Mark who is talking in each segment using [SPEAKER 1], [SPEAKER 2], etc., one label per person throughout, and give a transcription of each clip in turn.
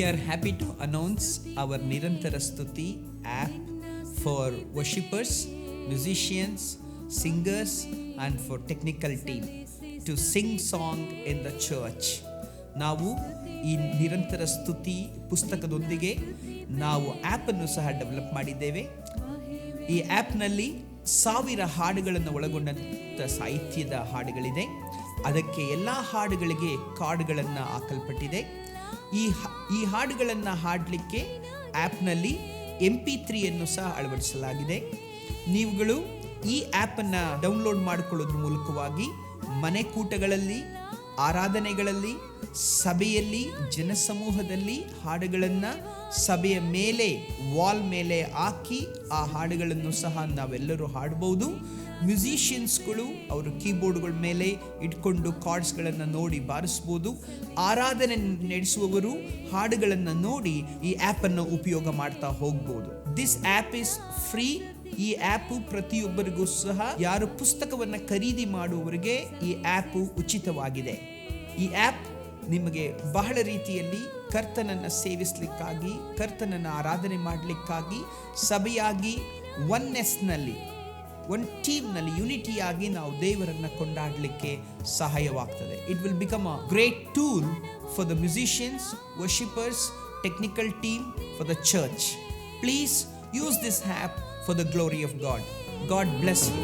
[SPEAKER 1] are happy to announce our Nirantara Stuti app for worshippers, musicians, singers, and for technical team to sing song in the church. ನಾವು ಈ ನಿರಂತರ ಸ್ತುತಿ ಪುಸ್ತಕದೊಂದಿಗೆ ನಾವು ಆ್ಯಪನ್ನು ಸಹ develop ಮಾಡಿದ್ದೇವೆ. ಈ ಆ್ಯಪ್ನಲ್ಲಿ 1000 ಹಾಡುಗಳನ್ನು ಒಳಗೊಂಡಂಥ ಸಾಹಿತ್ಯದ ಹಾಡುಗಳಿದೆ. ಅದಕ್ಕೆ ಎಲ್ಲ ಹಾಡುಗಳಿಗೆ ಕಾರ್ಡ್ಗಳನ್ನು ಹಾಕಲ್ಪಟ್ಟಿದೆ. ಈ ಹಾಡುಗಳನ್ನು ಹಾಡಲಿಕ್ಕೆ ಆ್ಯಪ್ನಲ್ಲಿ MP3 ಸಹ ಅಳವಡಿಸಲಾಗಿದೆ. ನೀವುಗಳು ಈ ಆ್ಯಪನ್ನು ಡೌನ್ಲೋಡ್ ಮಾಡಿಕೊಳ್ಳೋದ್ರ ಮೂಲಕವಾಗಿ ಮನೆ ಕೂಟಗಳಲ್ಲಿ, ಆರಾಧನೆಗಳಲ್ಲಿ, ಸಭೆಯಲ್ಲಿ, ಜನಸಮೂಹದಲ್ಲಿ ಹಾಡುಗಳನ್ನು ಸಭೆಯ ಮೇಲೆ ವಾಲ್ ಮೇಲೆ ಹಾಕಿ ಆ ಹಾಡುಗಳನ್ನು ಸಹ ನಾವೆಲ್ಲರೂ ಹಾಡ್ಬೋದು. ಮ್ಯೂಸಿಷಿಯನ್ಸ್ಗಳು ಅವರು ಕೀಬೋರ್ಡ್ಗಳ ಮೇಲೆ ಇಟ್ಕೊಂಡು ಕಾರ್ಡ್ಸ್ಗಳನ್ನು ನೋಡಿ ಬಾರಿಸ್ಬೋದು. ಆರಾಧನೆ ನಡೆಸುವವರು ಹಾಡುಗಳನ್ನು ನೋಡಿ ಈ ಆ್ಯಪನ್ನು ಉಪಯೋಗ ಮಾಡ್ತಾ ಹೋಗ್ಬೋದು. This app is free. ಈ ಆ್ಯಪು ಪ್ರತಿಯೊಬ್ಬರಿಗೂ ಸಹ, ಯಾರು ಪುಸ್ತಕವನ್ನು ಖರೀದಿ ಮಾಡುವವರಿಗೆ ಈ ಆ್ಯಪು ಉಚಿತವಾಗಿದೆ. ಈ ಆ್ಯಪ್ ನಿಮಗೆ ಬಹಳ ರೀತಿಯಲ್ಲಿ ಕರ್ತನನ್ನು ಸೇವಿಸಲಿಕ್ಕಾಗಿ, ಕರ್ತನನ್ನು ಆರಾಧನೆ ಮಾಡಲಿಕ್ಕಾಗಿ, ಸಭೆಯಾಗಿ ಒನ್ನೆಸ್ನಲ್ಲಿ, ಒಂದು ಟೀಮ್ನಲ್ಲಿ ಯುನಿಟಿಯಾಗಿ ನಾವು ದೇವರನ್ನು ಕೊಂಡಾಡಲಿಕ್ಕೆ ಸಹಾಯವಾಗ್ತದೆ. It will become a great tool for the musicians, worshippers, technical team, for the church. Please use this app for the glory of God. God bless you.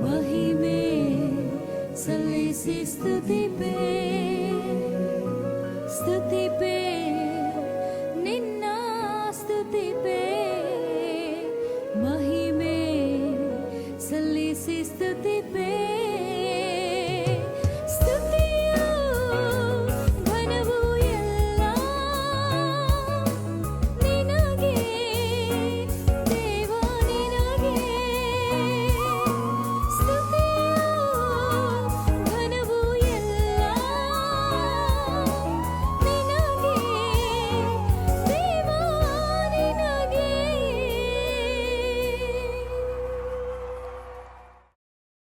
[SPEAKER 2] महिमे सल्लिसि स्तुति पे निन्न स्तुति पे महिमे सल्लिसि स्तुति पे